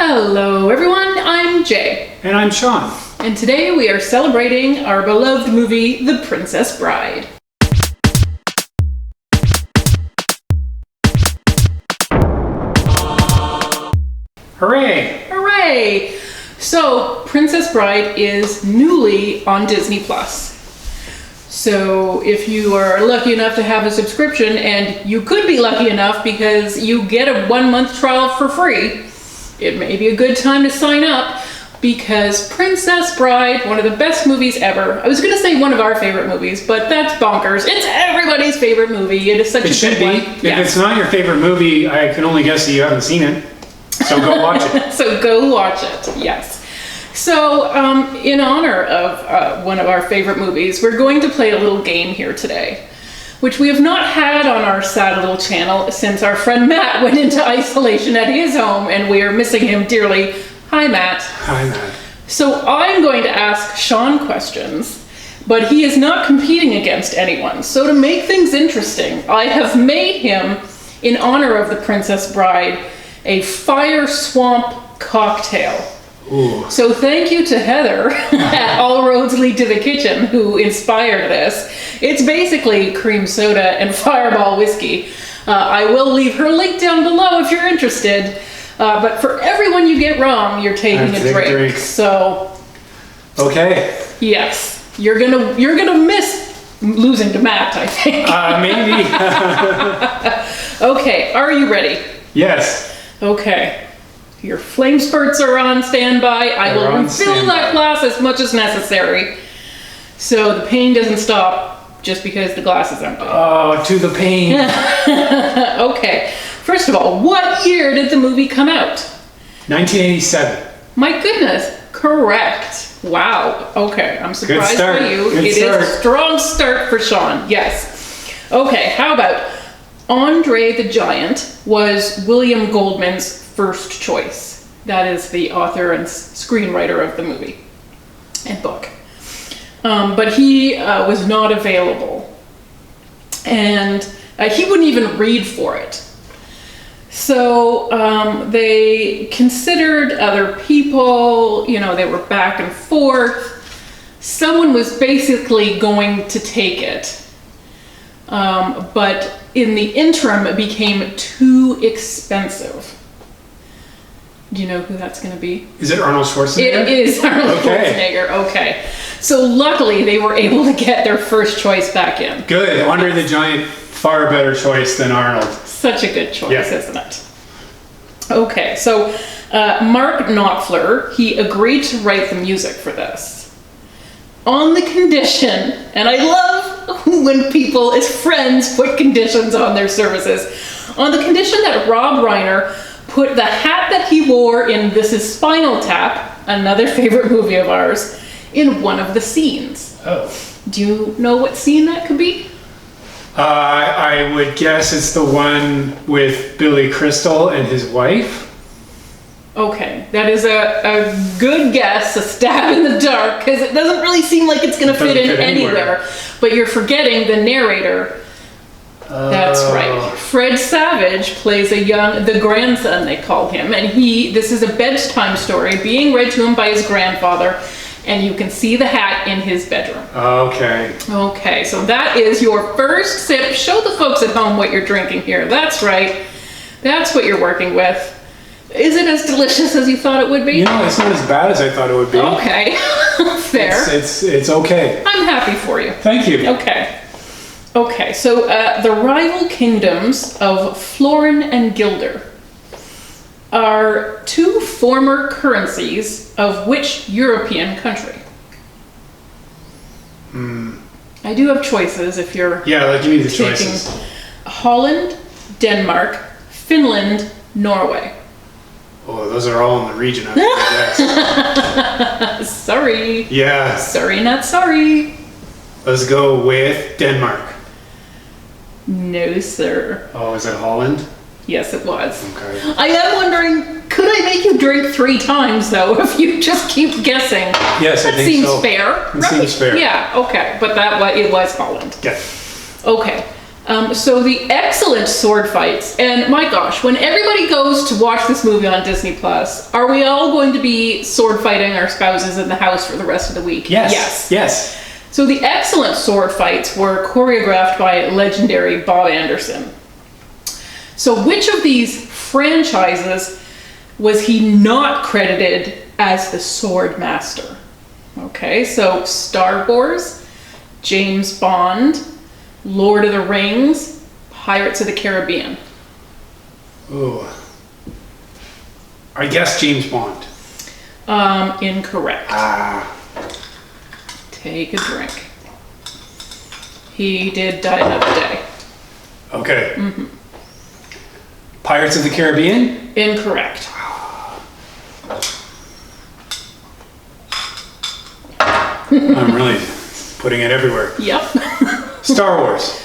Hello everyone, I'm Jay. And I'm Sean. And today we are celebrating our beloved movie, The Princess Bride. Hooray! Hooray! So, Princess Bride is newly on Disney+. So, if you are lucky enough to have a subscription, and you could be lucky enough because you get a 1-month trial for free, it may be a good time to sign up because Princess Bride, one of the best movies ever. I was going to say one of our favorite movies, but that's bonkers. It's everybody's favorite movie. It is such a good one. If it's not your favorite movie, I can only guess that you haven't seen it. So go watch it. So go watch it, yes. So in honor of one of our favorite movies, we're going to play a little game here today, which we have not had on our sad little channel since our friend Matt went into isolation at his home, and we are missing him dearly. Hi, Matt. Hi, Matt. So I'm going to ask Sean questions, but he is not competing against anyone. So to make things interesting, I have made him, in honor of the Princess Bride, a fire swamp cocktail. Ooh. So thank you to Heather at All Roads Lead to the Kitchen who inspired this. It's basically cream soda and Fireball whiskey. I will leave her link down below if you're interested. But for everyone you get wrong, you're taking a drink. So okay. Yes, you're gonna miss losing to Matt, I think. Maybe. Okay, are you ready? Yes. Okay. Your flame spurts are on standby. I will refill that glass as much as necessary. So the pain doesn't stop just because the glass is empty. Oh, to the pain. Okay. First of all, what year did the movie come out? 1987. My goodness. Correct. Wow. Okay. I'm surprised by you. Good It start. is a strong start for Sean. Yes. Okay. How about André the Giant was William Goldman's first choice. That is the author and screenwriter of the movie and book. But he was not available. And he wouldn't even read for it. So they considered other people, they were back and forth. Someone was basically going to take it. But in the interim, it became too expensive. Do you know who that's going to be? Is it Arnold Schwarzenegger? It is Arnold Schwarzenegger. Okay. So luckily, they were able to get their first choice back in. Good. André the Giant, far better choice than Arnold. Such a good choice, isn't it? Okay. So Mark Knopfler, he agreed to write the music for this on the condition, and I love when people as friends put conditions on their services, on the condition that Rob Reiner put the hat that he wore in This Is Spinal Tap, another favorite movie of ours, in one of the scenes. Oh. Do you know what scene that could be? I would guess it's the one with Billy Crystal and his wife. Okay, that is a good guess, a stab in the dark, because it doesn't really seem like it's going to fit in anywhere. But you're forgetting the narrator. That's right. Fred Savage plays the grandson, they call him, and this is a bedtime story being read to him by his grandfather, and you can see the hat in his bedroom. Okay. Okay, so that is your first sip. Show the folks at home what you're drinking here. That's right. That's what you're working with. Is it as delicious as you thought it would be? It's not as bad as I thought it would be. Okay. Fair. It's okay. I'm happy for you. Thank you. Okay, so the rival kingdoms of Florin and Guilder are two former currencies of which European country? I do have choices if you're give me the choices. Holland, Denmark, Finland, Norway. Oh, those are all in the region, I guess. Sorry. Yeah. Sorry, not sorry. Let's go with Denmark. No, sir. Oh, is it Holland? Yes, it was. Okay. I am wondering, could I make you drink 3 times, though, if you just keep guessing? Yes, I think so. That seems fair. It seems fair. Yeah, okay. But it was Holland. Yeah. Okay. So the excellent sword fights, and my gosh, when everybody goes to watch this movie on Disney Plus, are we all going to be sword fighting our spouses in the house for the rest of the week? Yes. So the excellent sword fights were choreographed by legendary Bob Anderson. So which of these franchises was he not credited as the sword master? Okay, so Star Wars, James Bond, Lord of the Rings, Pirates of the Caribbean. Ooh. I guess James Bond. Incorrect. Take a drink. He did Die Another Day. Okay. Pirates of the Caribbean? Incorrect. I'm really putting it everywhere. Yep. Star Wars.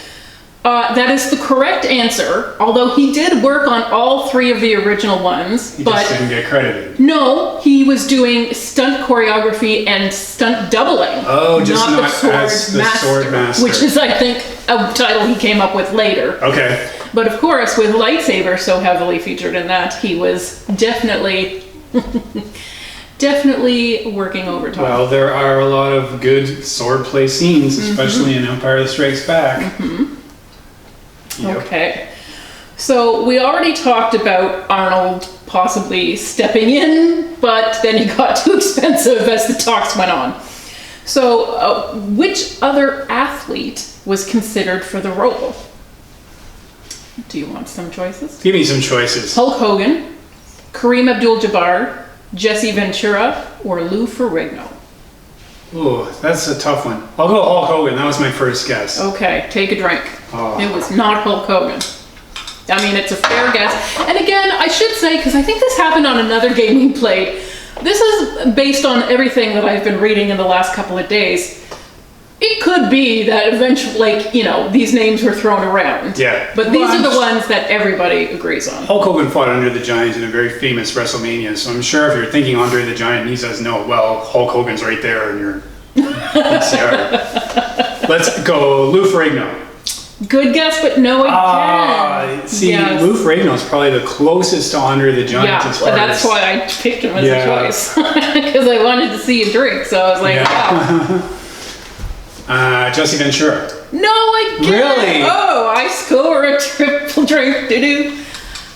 That is the correct answer, although he did work on all three of the original ones. He just didn't get credited. No, he was doing stunt choreography and stunt doubling. Oh, just not as the sword master. Which is, I think, a title he came up with later. Okay. But of course, with lightsaber so heavily featured in that, he was definitely working overtime. Well, there are a lot of good swordplay scenes, especially in Empire Strikes Back. Yep. Okay. So we already talked about Arnold possibly stepping in, but then he got too expensive as the talks went on. So which other athlete was considered for the role? Do you want some choices? Give me some choices. Hulk Hogan, Kareem Abdul-Jabbar, Jesse Ventura, or Lou Ferrigno? Ooh, that's a tough one. I'll go Hulk Hogan. That was my first guess. Okay, take a drink. Oh. It was not Hulk Hogan. I mean, it's a fair guess. And again, I should say, because I think this happened on another game we played, this is based on everything that I've been reading in the last couple of days. It could be that eventually, these names were thrown around. Yeah. But these are the ones that everybody agrees on. Hulk Hogan fought Andre the Giant in a very famous WrestleMania, so I'm sure if you're thinking Andre the Giant and he says no, well, Hulk Hogan's right there in your PCR. Let's go Lou Ferrigno. Good guess, but no again. Yes. Lou Ferrigno is probably the closest to Andre the Giant as far that's why I picked him as a choice. Because I wanted to see you drink, so I was like, wow. Jesse Ventura. No, again. Really? Oh, I score a triple drink. Doo-doo.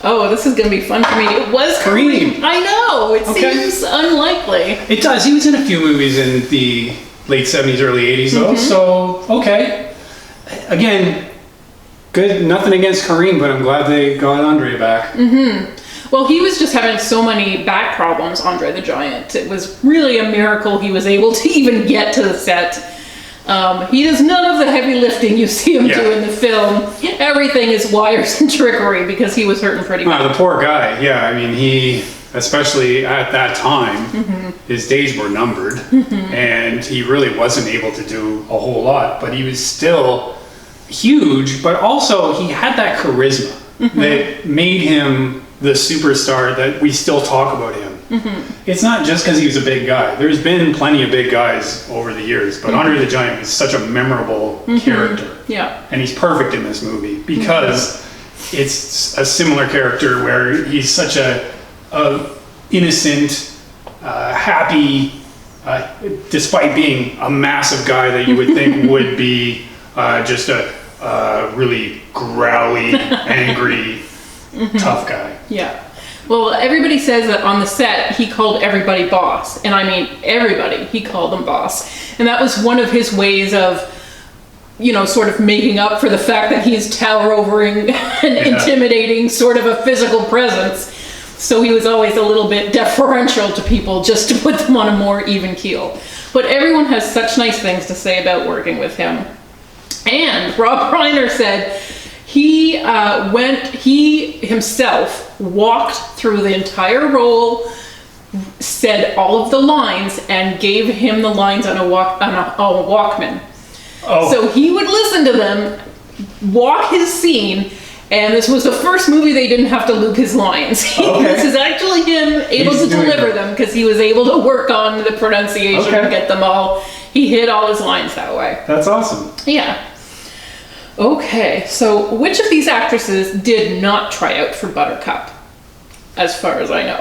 Oh, this is going to be fun for me. It was Kareem. I know. It seems unlikely. It does. He was in a few movies in the late 70s, early 80s, though. So, okay. Again, good. Nothing against Kareem, but I'm glad they got Andre back. Well, he was just having so many back problems, Andre the Giant. It was really a miracle he was able to even get to the set. He does none of the heavy lifting you see him do in the film. Everything is wires and trickery because he was hurting pretty bad. The poor guy. Yeah, I mean, he, especially at that time, his days were numbered, and he really wasn't able to do a whole lot, but he was still huge, but also he had that charisma that made him the superstar that we still talk about him. It's not just because he was a big guy. There's been plenty of big guys over the years, but Andre the Giant was such a memorable character. Yeah. And he's perfect in this movie because it's a similar character where he's such a innocent, happy, despite being a massive guy that you would think would be just a really growly, angry, tough guy. Yeah. Well, everybody says that on the set, he called everybody boss. And I mean, everybody, he called them boss. And that was one of his ways of, sort of making up for the fact that he's tower-overing and intimidating sort of a physical presence. So he was always a little bit deferential to people just to put them on a more even keel. But everyone has such nice things to say about working with him. And Rob Reiner said he himself walked through the entire role, said all of the lines, and gave him the lines on a Walkman. Oh. So he would listen to them, walk his scene, and this was the first movie they didn't have to loop his lines. This is actually him able to deliver them because he was able to work on the pronunciation and get them all. He hit all his lines that way. That's awesome. Yeah. Okay, so which of these actresses did not try out for Buttercup? As far as I know.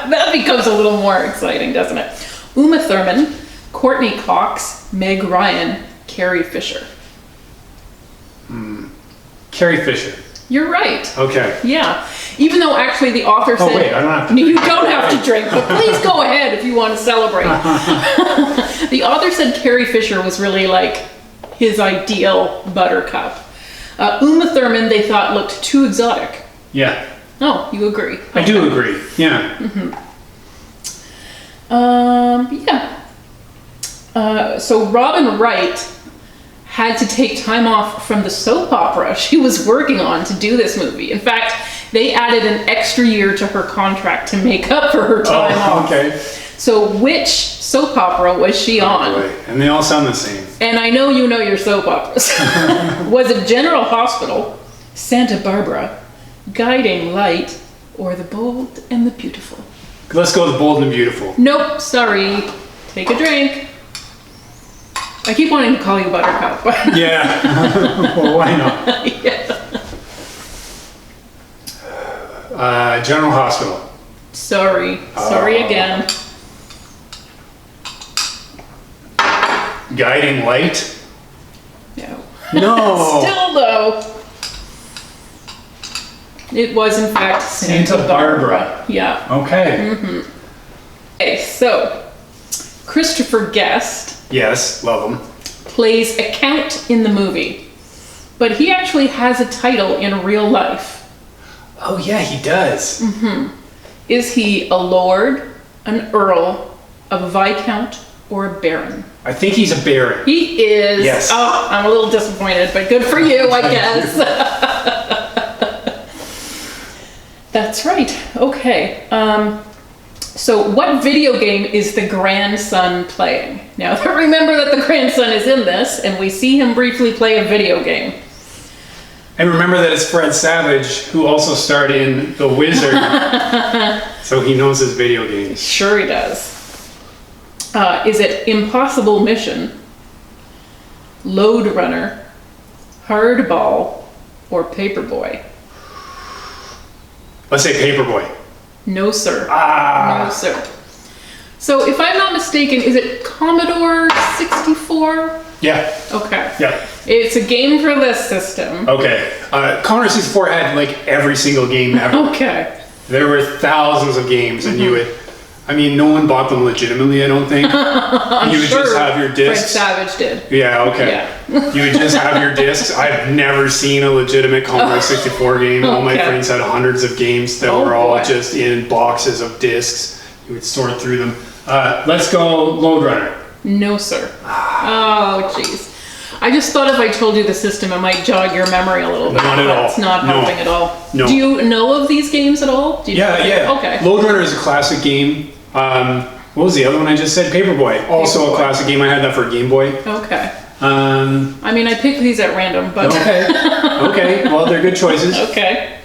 That becomes a little more exciting, doesn't it? Uma Thurman, Courtney Cox, Meg Ryan, Carrie Fisher. Carrie Fisher. You're right. Okay. Yeah. Even though actually the author said... Oh, wait, I don't have to... You don't have to drink, but please go ahead if you want to celebrate. The author said Carrie Fisher was really like his ideal Buttercup. Uma Thurman, they thought, looked too exotic. Yeah. Oh, you agree. I do agree. Yeah. So Robin Wright had to take time off from the soap opera she was working on to do this movie. In fact, they added an extra year to her contract to make up for her time off. Okay. So which soap opera was she on? Boy. And they all sound the same. And I know you know your soap operas. Was it General Hospital, Santa Barbara, Guiding Light, or The Bold and the Beautiful? Let's go with The Bold and the Beautiful. Nope, sorry. Take a drink. I keep wanting to call you Buttercup. Yeah. Well, why not? Yeah. General Hospital. Sorry again. Guiding Light. No. No. Still though. It was in fact Santa Barbara. Yeah. Okay. Okay, so Christopher Guest Yes, love them. plays a count in the movie, but he actually has a title in real life. Oh yeah, he does. Is he a lord, an earl, a viscount, or a baron? I think he's a baron. He is. Yes. Oh, I'm a little disappointed, but good for you, I guess. That's right. Okay. So what video game is the grandson playing? Now, remember that the grandson is in this, and we see him briefly play a video game. And remember that it's Fred Savage, who also starred in The Wizard. So he knows his video games. Sure he does. Is it Impossible Mission, Load Runner, Hardball, or Paperboy? Let's say Paperboy. No, sir. Ah. No, sir. So if I'm not mistaken, is it Commodore 64? Yeah. Okay. Yeah. It's a game for this system. Okay. Commodore 64 had like every single game ever. Okay. There were thousands of games, and you would. I mean, no one bought them legitimately, I don't think. You would sure just have your discs. Fred Savage did. Yeah, okay. Yeah. You would just have your discs. I've never seen a legitimate Commodore 64 game. All my Okay. friends had hundreds of games that Oh, were all boy. just in boxes of discs. You would sort through them. Let's go Load Runner. No, sir. Oh, jeez. I just thought if I told you the system, it might jog your memory a little bit. Not at but all. It's not No. helping at all. No. Do you know of these games at all? Do you know? Yeah. Okay. Load Runner is a classic game. What was the other one I just said? Paperboy. Also Paperboy. a classic game. I had that for Game Boy. Okay. Um, I mean, I picked these at random, but... okay. Okay. Well, they're good choices. Okay.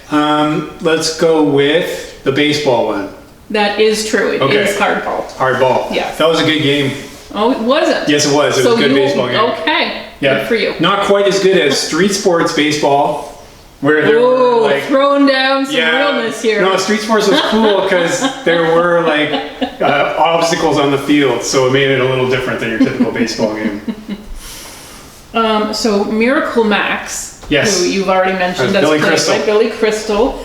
Let's go with the baseball one. That is true. It Okay. is hardball. Hardball. Yeah. That was a good game. Oh, it wasn't? Yes, it was. It was a good baseball game. Okay. Yeah. Good for you. Not quite as good as Street Sports baseball, where there were Ooh, like throwing down some realness here. No, Street Sports was cool because there were like obstacles on the field, so it made it a little different than your typical baseball game. So Miracle Max, Yes. who you've already mentioned, that's Billy played Crystal. by Billy Crystal,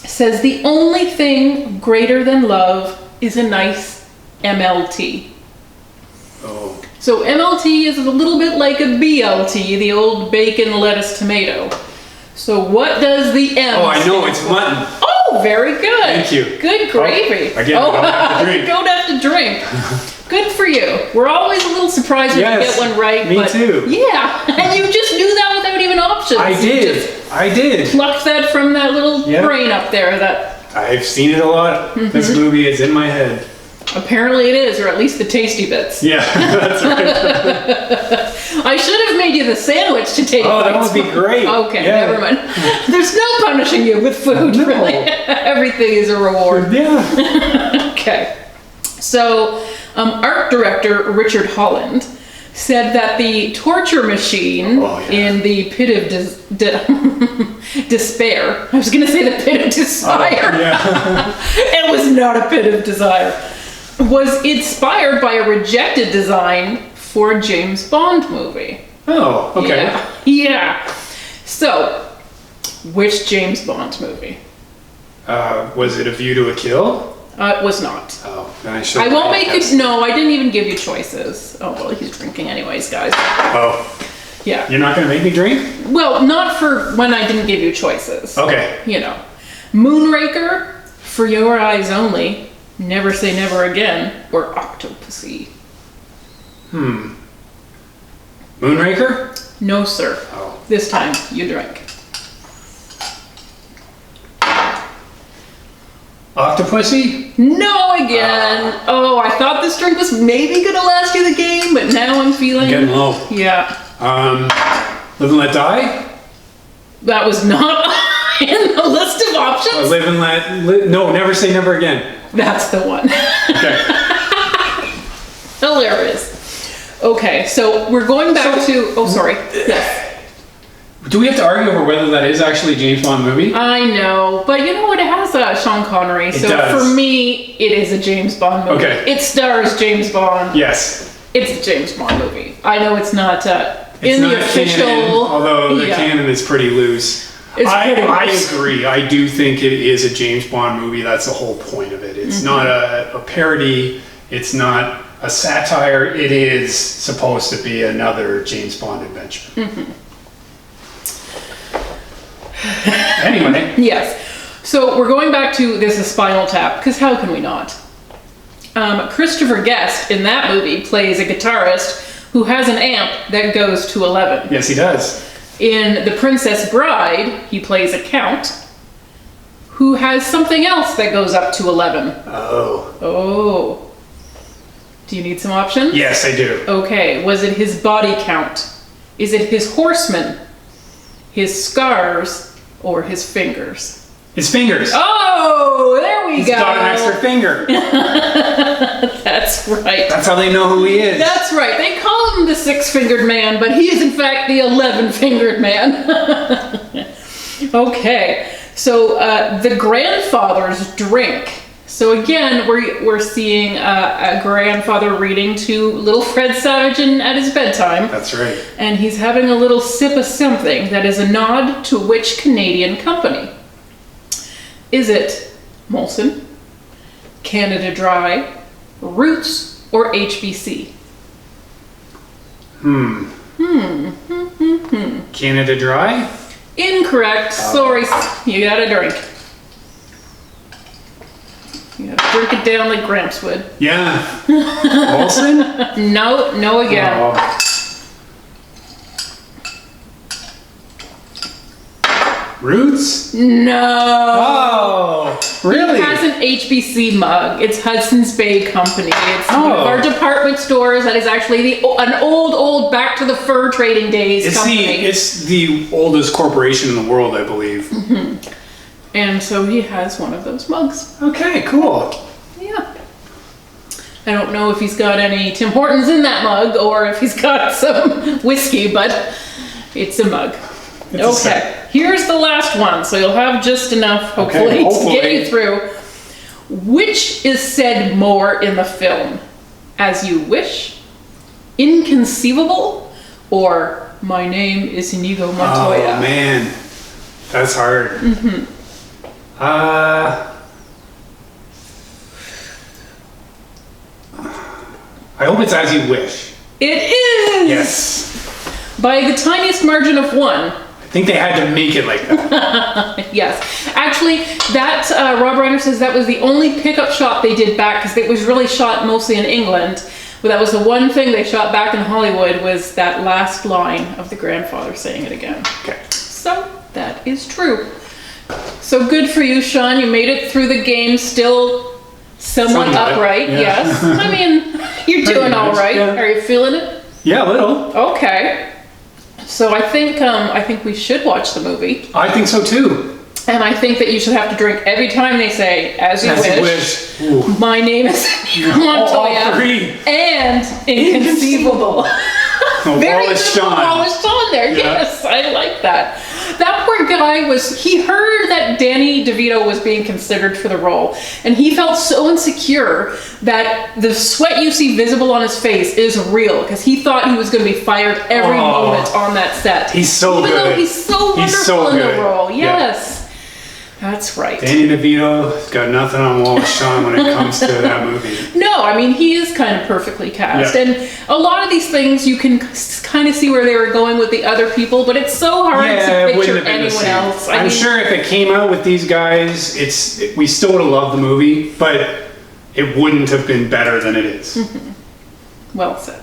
says the only thing greater than love is a nice MLT. Oh. So MLT is a little bit like a BLT, the old bacon, lettuce, tomato. So what does the M Oh, I know, stand it's for? mutton. Oh, very good. Thank you. Good gravy. again, I don't have to drink. You don't have to drink. Good for you. We're always a little surprised when Yes, you get one right. me but too. Yeah, and you just knew that without even options. I You did. just I did. plucked that from that little Yeah. brain up there that I've seen it a lot. This movie is in my head. apparently it is, or at least the tasty bits. Yeah, that's right. I should have made you the sandwich to take. Oh, that bites. would be great. Okay, Yeah. never mind. There's no punishing you with food, No. really. Everything is a reward. Yeah. Okay. So, art director Richard Holland said that the torture machine in the pit of despair, I was going to say the pit of desire. It was not a pit of desire, was inspired by a rejected design for a James Bond movie. Oh, okay. Yeah. So, which James Bond movie? Was it A View to a Kill? It was not. Oh, then I won't make it. No, I didn't even give you choices. Oh, well, he's drinking anyways, guys. Oh. Yeah. You're not going to make me drink? Well, not for when I didn't give you choices. Okay. You know. Moonraker, For Your Eyes Only, Never Say Never Again, or Octopussy. Moonraker? No, sir. Oh. This time, you drink. Octopussy? No again. Oh, I thought this drink was maybe gonna last you the game, but now I'm feeling... Getting low. Yeah. Live and Let Die? That was not in the list of options. Live and Let... No, Never Say Never Again. That's the one. Okay. Hilarious. Okay, so we're going back to... Oh, sorry. Yes. Do we have to argue over whether that is actually a James Bond movie? I know, but you know what? It has Sean Connery, so does. for me, it is a James Bond movie. Okay. It stars James Bond. Yes. It's a James Bond movie. I know it's not It's in not the official... canon, although the Yeah. canon is pretty loose. I agree. I do think it is a James Bond movie. That's the whole point of it. It's not a parody. It's not a satire. It is supposed to be another James Bond adventure. Anyway. Yes. So we're going back to this is Spinal Tap, because how can we not? Christopher Guest in that movie plays a guitarist who has an amp that goes to 11. Yes, he does. In The Princess Bride, he plays a count who has something else that goes up to 11. Oh. Oh. Do you need some options? Yes, I do. Okay. Was it his body count? Is it his horseman? His scars? Or his fingers? His fingers. Oh, there we He's go. got an extra finger. That's right. That's how they know who he is. That's right. They call him the six-fingered man, but he is in fact the 11-fingered man. Okay, so the grandfather's drink. So again, we're seeing a grandfather reading to little Fred Savage at his bedtime. That's right. And he's having a little sip of something that is a nod to which Canadian company? Is it Molson, Canada Dry, Roots, or HBC? Canada Dry? Incorrect. Sorry, you gotta drink. You gotta drink it down like Gramps would. Yeah. Olsen? No again. Oh. Roots? No. Oh, really? It has an HBC mug. It's Hudson's Bay Company. It's one of our department stores that is actually an old back to the fur trading days company. It's the oldest corporation in the world, I believe. And so he has one of those mugs. Okay, cool. Yeah. I don't know if he's got any Tim Hortons in that mug or if he's got some whiskey, but it's a mug. Okay, here's the last one, so you'll have just enough, hopefully, to get you through. Which is said more in the film? As You Wish, Inconceivable, or My Name is Inigo Montoya? Oh, man. That's hard. I hope it's As You Wish. It is! Yes. By the tiniest margin of one. I think they had to make it like that. Yes. Actually, that, Rob Reiner says that was the only pickup shot they did back, because it was really shot mostly in England. But that was the one thing they shot back in Hollywood, was that last line of the grandfather saying it again. Okay. So, that is true. So good for you, Sean. You made it through the game still somewhat upright. Yeah. Yes. I mean, you're doing all right. Yeah. Are you feeling it? Yeah, a little. Okay. So I think we should watch the movie. I think so too. And I think that you should have to drink every time they say, As You Wish. Ooh. My Name is Montoya. All three. And Inconceivable. Very Wallace typical Shawn. Wallace Shawn there. Yeah. Yes, I like that. That poor guy he heard that Danny DeVito was being considered for the role, and he felt so insecure that the sweat you see visible on his face is real, because he thought he was going to be fired every moment on that set. He's so Even good. though he's so wonderful in good. the role. Yeah. Yes. That's right. Danny DeVito's got nothing on Wallace Shawn when it comes to that movie. No, I mean, he is kind of perfectly cast. Yeah. And a lot of these things you can kind of see where they were going with the other people, but it's so hard to picture anyone else. I'm sure if it came out with these guys, we still would have loved the movie, but it wouldn't have been better than it is. Mm-hmm. Well said.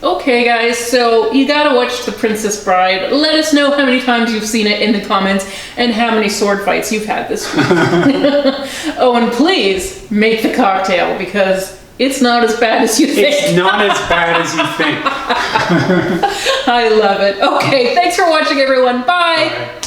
Okay, guys, so you gotta watch The Princess Bride. Let us know how many times you've seen it in the comments and how many sword fights you've had this week. Oh, and please make the cocktail, because it's not as bad as you think. It's not as bad as you think. I love it. Okay, thanks for watching, everyone. Bye. Bye.